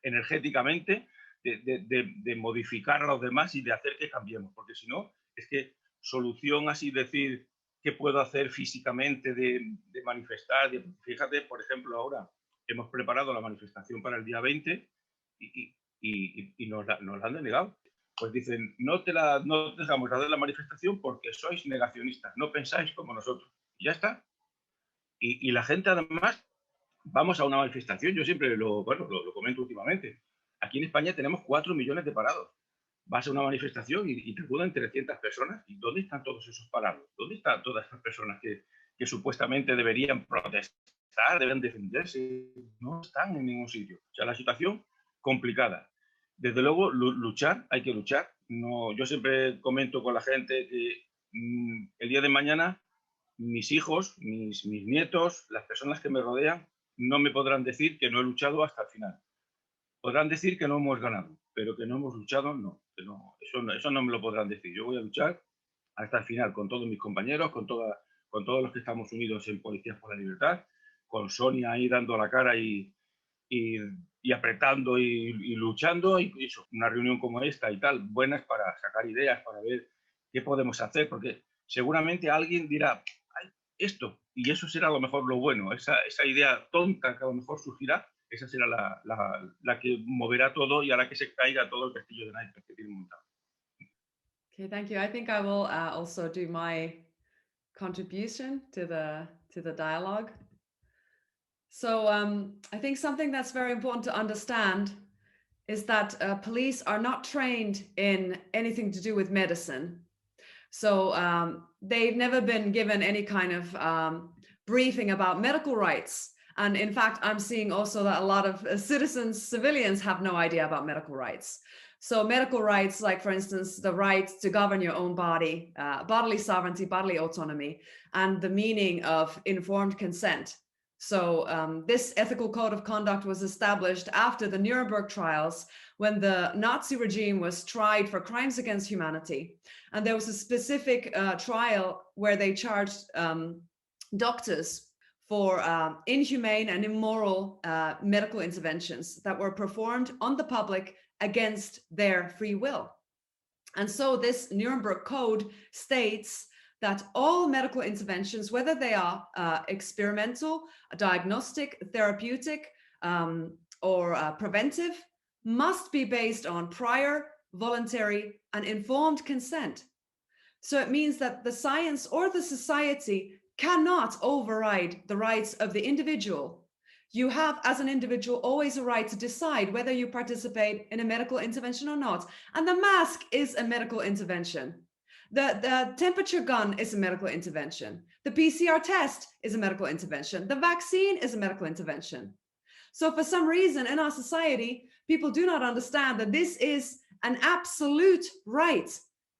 H: energéticamente de modificar a los demás y de hacer que cambiemos, porque si no, es que solución así decir qué puedo hacer físicamente de manifestar. Fíjate, por ejemplo, ahora hemos preparado la manifestación para el día 20 y nos la han denegado. Pues dicen, no te dejamos hacer la manifestación porque sois negacionistas, no pensáis como nosotros. Y ya está. Y la gente, además, vamos a una manifestación, yo siempre lo comento últimamente. Aquí en España tenemos 4 millones de parados. Vas a una manifestación y te acuden 300 personas. ¿Y dónde están todos esos parados? ¿Dónde están todas estas personas que supuestamente deberían protestar, deben defenderse? No están en ningún sitio. O sea, la situación complicada. Desde luego, luchar, hay que luchar. No, yo siempre comento con la gente que el día de mañana mis hijos, mis nietos, las personas que me rodean, no me podrán decir que no he luchado hasta el final. Podrán decir que no hemos ganado, pero que no hemos luchado, no. Eso no me lo podrán decir. Yo voy a luchar hasta el final con todos mis compañeros, con todos los que estamos unidos en Policías por la Libertad, con Sonia ahí dando la cara y apretando y luchando, y eso, una reunión como esta y tal, buenas para sacar ideas, para ver qué podemos hacer, porque seguramente alguien dirá, esto, y eso será a lo mejor lo bueno, esa idea tonta que a lo mejor surgirá, esa será la que moverá todo y hará que se caiga todo el castillo de naipes que tienen montado.
A: Okay, thank you. I think I will also do my contribution to the dialogue. So I think something that's very important to understand is that police are not trained in anything to do with medicine. So they've never been given any kind of briefing about medical rights. And in fact, I'm seeing also that a lot of citizens, civilians have no idea about medical rights. So medical rights, like for instance, the right to govern your own body, bodily sovereignty, bodily autonomy, and the meaning of informed consent. So this ethical code of conduct was established after the Nuremberg trials, when the Nazi regime was tried for crimes against humanity. And there was a specific trial where they charged doctors for inhumane and immoral medical interventions that were performed on the public against their free will. And so this Nuremberg Code states that all medical interventions, whether they are experimental, diagnostic, therapeutic, or preventive, must be based on prior, voluntary, and informed consent. So it means that the science or the society cannot override the rights of the individual. You have, as an individual, always a right to decide whether you participate in a medical intervention or not. And the mask is a medical intervention. The temperature gun is a medical intervention. The PCR test is a medical intervention. The vaccine is a medical intervention. So for some reason in our society, people do not understand that this is an absolute right.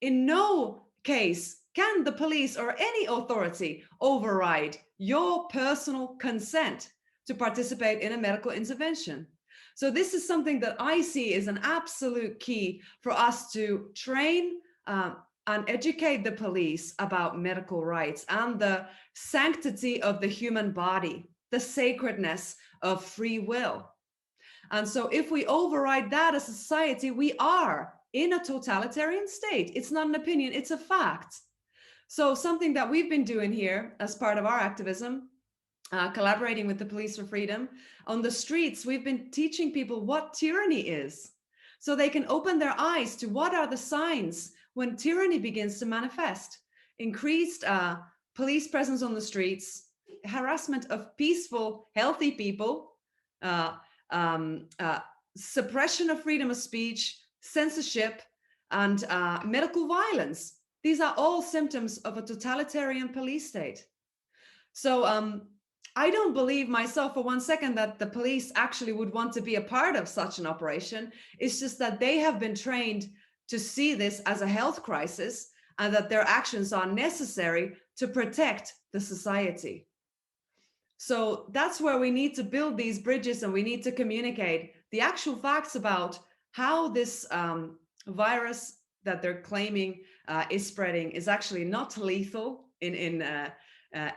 A: In no case can the police or any authority override your personal consent to participate in a medical intervention. So this is something that I see as an absolute key for us to train and educate the police about medical rights and the sanctity of the human body, the sacredness of free will. And so if we override that as a society, we are in a totalitarian state. It's not an opinion, it's a fact. So something that we've been doing here as part of our activism, collaborating with the Police for Freedom, on the streets, we've been teaching people what tyranny is, so they can open their eyes to what are the signs when tyranny begins to manifest. Increased police presence on the streets, harassment of peaceful, healthy people, suppression of freedom of speech, censorship, and medical violence. These are all symptoms of a totalitarian police state. So I don't believe myself for one second that the police actually would want to be a part of such an operation. It's just that they have been trained to see this as a health crisis and that their actions are necessary to protect the society. So that's where we need to build these bridges, and we need to communicate the actual facts about how this virus that they're claiming is spreading is actually not lethal in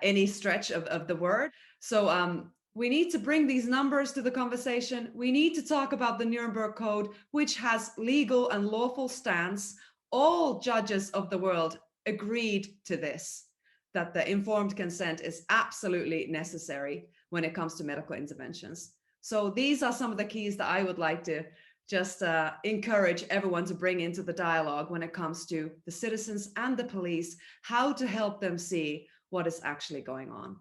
A: any stretch of the word. So we need to bring these numbers to the conversation. We need to talk about the Nuremberg Code, which has legal and lawful stance. All judges of the world agreed to this, that the informed consent is absolutely necessary when it comes to medical interventions. So these are some of the keys that I would like to just encourage everyone to bring into the dialogue when it comes to the citizens and the police, how to help them see what is actually going on.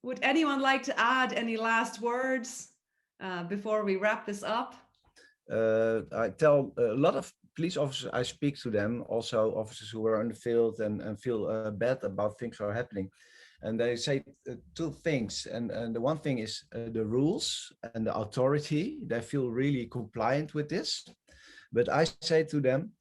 A: Would anyone like to add any last words before we wrap this up?
G: I tell a lot of police officers, I speak to them, also officers who are in the field and feel bad about things are happening. And they say two things. And the one thing is the rules and the authority. They feel really compliant with this. But I say to them,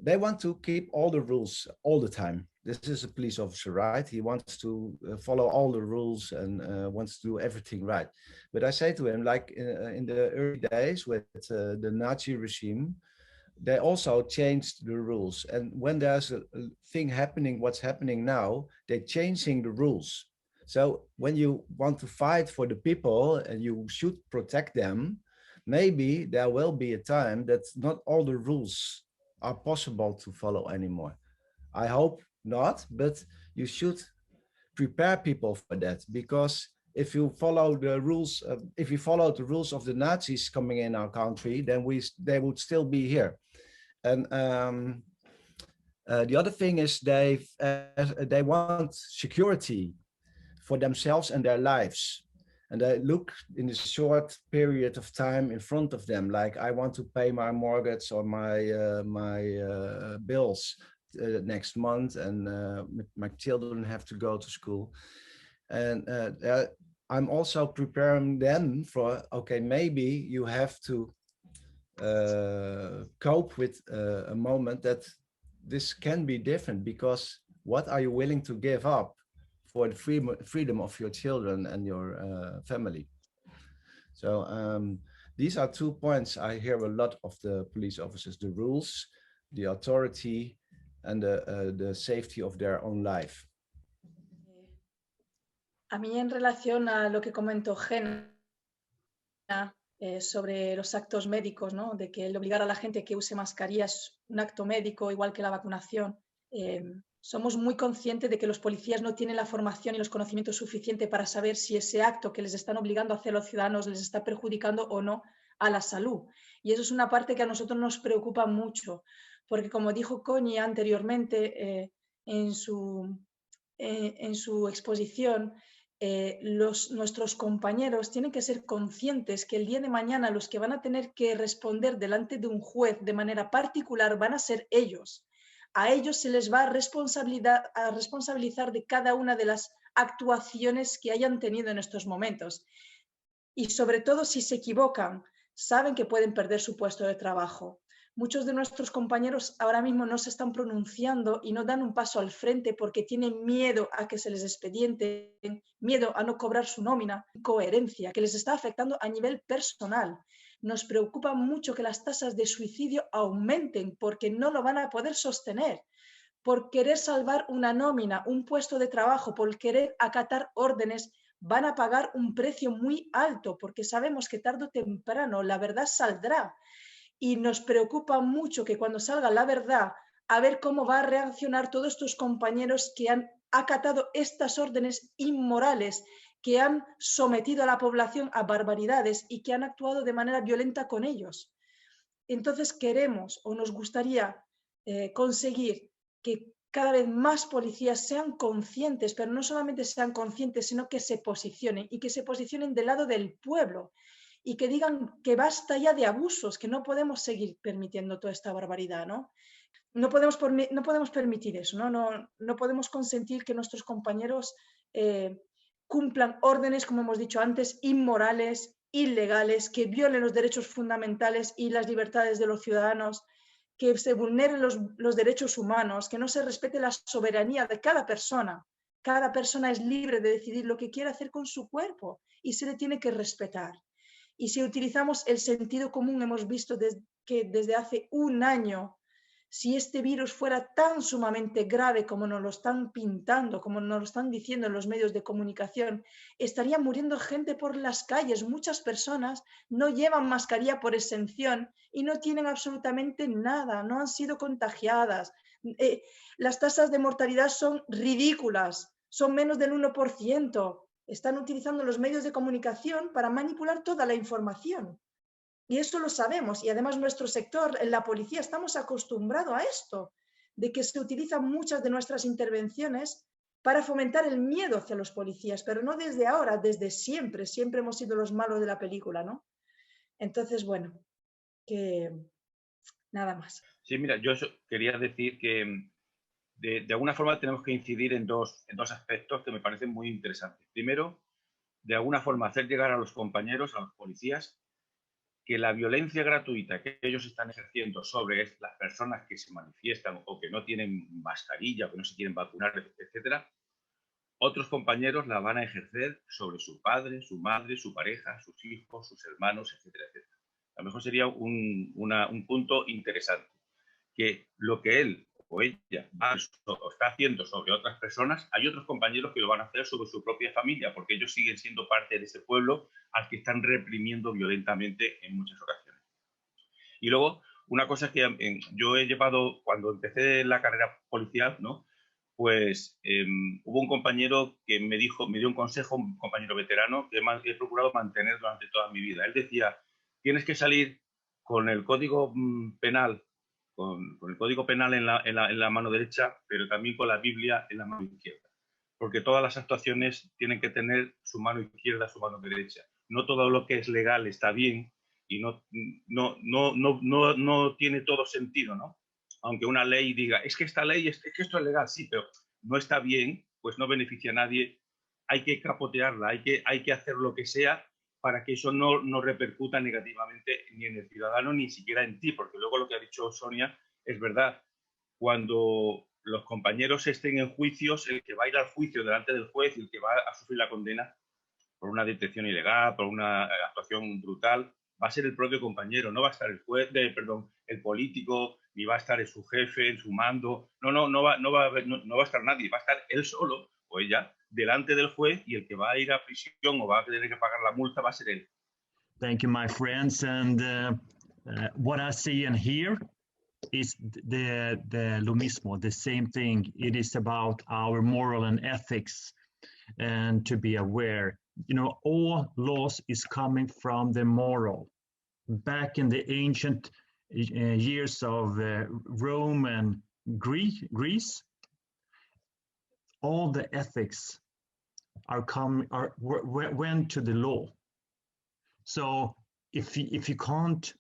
G: they want to keep all the rules all the time. This is a police officer, right? He wants to follow all the rules and wants to do everything right. But I say to him, like in the early days with the Nazi regime, they also changed the rules. And when there's a thing happening, what's happening now, they're changing the rules. So when you want to fight for the people and you should protect them, maybe there will be a time that not all the rules are possible to follow anymore. I hope not, but you should prepare people for that, because if you follow the rules, if we followed the rules of the Nazis coming in our country, then they would still be here. And the other thing is they want security for themselves and their lives. And they look in a short period of time in front of them, like I want to pay my mortgage or my bills next month, and my children have to go to school. And I'm also preparing them for, okay, maybe you have to cope with a moment that this can be different, because what are you willing to give up for the freedom of your children and your family? So these are 2 points I hear a lot of the police officers: the rules, the authority, and the safety of their own life.
B: A mí, en relación a lo que comentó Gena sobre los actos médicos, ¿no? De que el obligar a la gente que use mascarilla es un acto médico, igual que la vacunación. Somos muy conscientes de que los policías no tienen la formación y los conocimientos suficientes para saber si ese acto que les están obligando a hacer los ciudadanos les está perjudicando o no a la salud. Y eso es una parte que a nosotros nos preocupa mucho, porque como dijo Connie anteriormente en su exposición, nuestros compañeros tienen que ser conscientes que el día de mañana los que van a tener que responder delante de un juez de manera particular van a ser ellos. A ellos se les va a responsabilizar de cada una de las actuaciones que hayan tenido en estos momentos. Y sobre todo, si se equivocan, saben que pueden perder su puesto de trabajo. Muchos de nuestros compañeros ahora mismo no se están pronunciando y no dan un paso al frente porque tienen miedo a que se les expedienten, miedo a no cobrar su nómina, incoherencia que les está afectando a nivel personal. Nos preocupa mucho que las tasas de suicidio aumenten porque no lo van a poder sostener. Por querer salvar una nómina, un puesto de trabajo, por querer acatar órdenes, van a pagar un precio muy alto porque sabemos que tarde o temprano la verdad saldrá. Y nos preocupa mucho que cuando salga la verdad, a ver cómo va a reaccionar todos estos compañeros que han acatado estas órdenes inmorales, que han sometido a la población a barbaridades y que han actuado de manera violenta con ellos. Entonces queremos o nos gustaría conseguir que cada vez más policías sean conscientes, pero no solamente sean conscientes, sino que se posicionen y que se posicionen del lado del pueblo y que digan que basta ya de abusos, que no podemos seguir permitiendo toda esta barbaridad, ¿no? No podemos permitir eso, no podemos consentir que nuestros compañeros cumplan órdenes, como hemos dicho antes, inmorales, ilegales, que violen los derechos fundamentales y las libertades de los ciudadanos, que se vulneren los derechos humanos, que no se respete la soberanía de cada persona. Cada persona es libre de decidir lo que quiere hacer con su cuerpo y se le tiene que respetar. Y si utilizamos el sentido común, hemos visto que desde hace un año, si este virus fuera tan sumamente grave como nos lo están pintando, como nos lo están diciendo en los medios de comunicación, estaría muriendo gente por las calles. Muchas personas no llevan mascarilla por exención y no tienen absolutamente nada, no han sido contagiadas. Las tasas de mortalidad son ridículas, son menos del 1%. Están utilizando los medios de comunicación para manipular toda la información. Y eso lo sabemos. Y además nuestro sector, en la policía, estamos acostumbrados a esto, de que se utilizan muchas de nuestras intervenciones para fomentar el miedo hacia los policías, pero no desde ahora, desde siempre. Siempre hemos sido los malos de la película, ¿no? Entonces, bueno, que nada más.
H: Sí, mira, yo quería decir que de alguna forma tenemos que incidir en dos aspectos que me parecen muy interesantes. Primero, de alguna forma hacer llegar a los compañeros, a los policías, que la violencia gratuita que ellos están ejerciendo sobre las personas que se manifiestan o que no tienen mascarilla o que no se quieren vacunar, etcétera, otros compañeros la van a ejercer sobre su padre, su madre, su pareja, sus hijos, sus hermanos, etcétera, etcétera. A lo mejor sería un punto interesante, que lo que él o ella está haciendo sobre otras personas, hay otros compañeros que lo van a hacer sobre su propia familia, porque ellos siguen siendo parte de ese pueblo al que están reprimiendo violentamente en muchas ocasiones. Y luego, una cosa que yo he llevado, cuando empecé la carrera policial, ¿no? pues hubo un compañero que me dio un consejo, un compañero veterano, que he procurado mantener durante toda mi vida. Él decía, tienes que salir con el código penal, con el código penal en la mano derecha, pero también con la Biblia en la mano izquierda. Porque todas las actuaciones tienen que tener su mano izquierda, su mano derecha. No todo lo que es legal está bien y no tiene todo sentido, ¿no? Aunque una ley diga, es que esta ley, es que esto es legal, sí, pero no está bien, pues no beneficia a nadie. Hay que capotearla, hay que hacer lo que sea para que eso no repercuta negativamente ni en el ciudadano ni siquiera en ti, porque luego lo que ha dicho Sonia es verdad. Cuando los compañeros estén en juicios, el que va a ir al juicio delante del juez y el que va a sufrir la condena por una detención ilegal, por una actuación brutal, va a ser el propio compañero, no va a estar el juez, el político, ni va a estar su jefe, en su mando, no va a estar nadie, va a estar él solo o ella delante del juez y el que va a ir a prisión o va a tener que pagar la multa va a ser él.
E: Thank you, my friends. And what I see and hear is lo mismo, the same thing. It is about our moral and ethics and to be aware. You know, all laws is coming from the moral. Back in the ancient years of Rome and Greece, all the ethics went to the law. So if you can't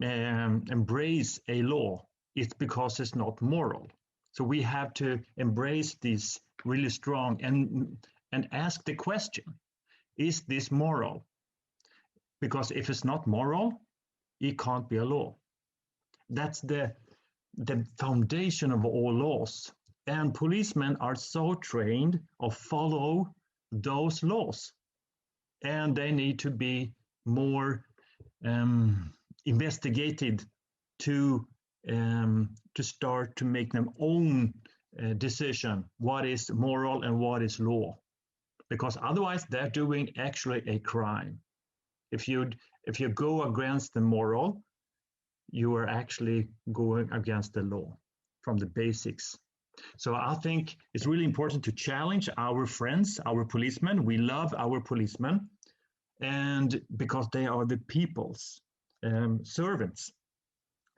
E: embrace a law, it's because it's not moral. So we have to embrace this really strong and ask the question, is this moral? Because if it's not moral, it can't be a law. That's the foundation of all laws. And policemen are so trained to follow those laws. And they need to be more investigated to start to make their own decision, what is moral and what is law. Because otherwise they're doing actually a crime. If you go against the moral, you are actually going against the law from the basics. So I think it's really important to challenge our friends, our policemen. We love our policemen, and because they are the people's servants,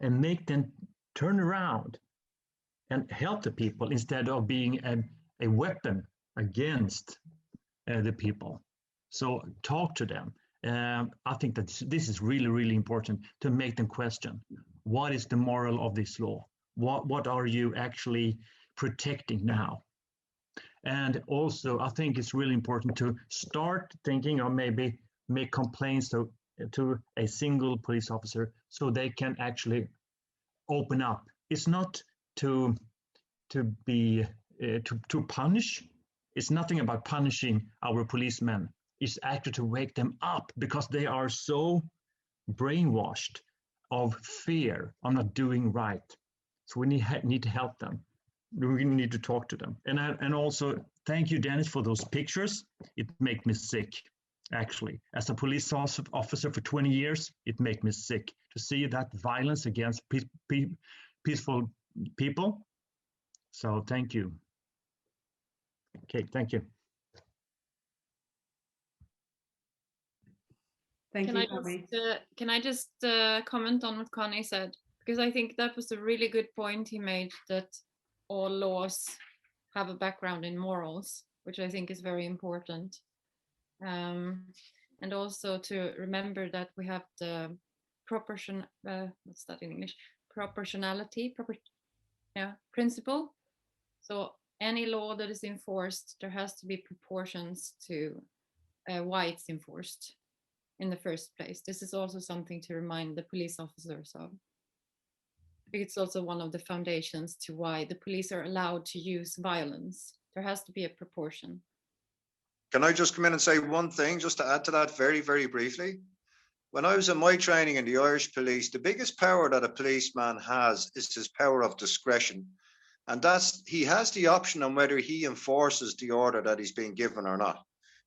E: and make them turn around and help the people instead of being a weapon against the people. So talk to them. I think that this is really, really important to make them question, what is the moral of this law? What are you actually protecting now? And also, I think it's really important to start thinking or maybe make complaints to a single police officer so they can actually open up. It's not to punish. It's nothing about punishing our policemen. It's actually to wake them up because they are so brainwashed of fear of not doing right. So we need to help them. We need to talk to them. And also, thank you, Dennis, for those pictures. It makes me sick, actually. As a police officer for 20 years, it makes me sick to see that violence against peaceful people. So thank you. Okay, thank you.
F: Can I just comment on what Connie said? Because I think that was a really good point he made, that all laws have a background in morals, which I think is very important. And also to remember that we have the what's that in English? Proportionality principle. So any law that is enforced, there has to be proportions to why it's enforced in the first place. This is also something to remind the police officers of. It's also one of the foundations to why the police are allowed to use violence. There has to be a proportion.
C: Can I just come in and say one thing, just to add to that very, very briefly? When I was in my training in the Irish police, the biggest power that a policeman has is his power of discretion. And he has the option on whether he enforces the order that he's being given or not.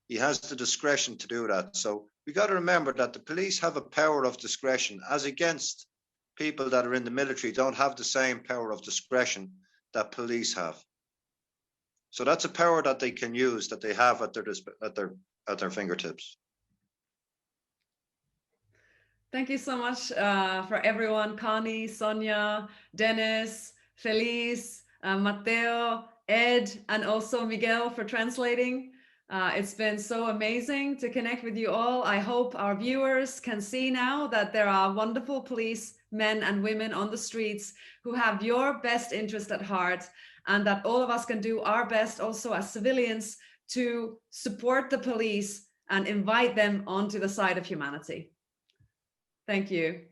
C: He has the discretion to do that. So we got to remember that the police have a power of discretion, as against people that are in the military don't have the same power of discretion that police have. So that's a power that they can use, that they have at their fingertips.
A: Thank you so much for everyone, Connie, Sonia, Dennis, Feliz, Matteo, Ed, and also Miguel for translating. It's been so amazing to connect with you all. I hope our viewers can see now that there are wonderful police men and women on the streets who have your best interest at heart, and that all of us can do our best also as civilians to support the police and invite them onto the side of humanity. Thank you.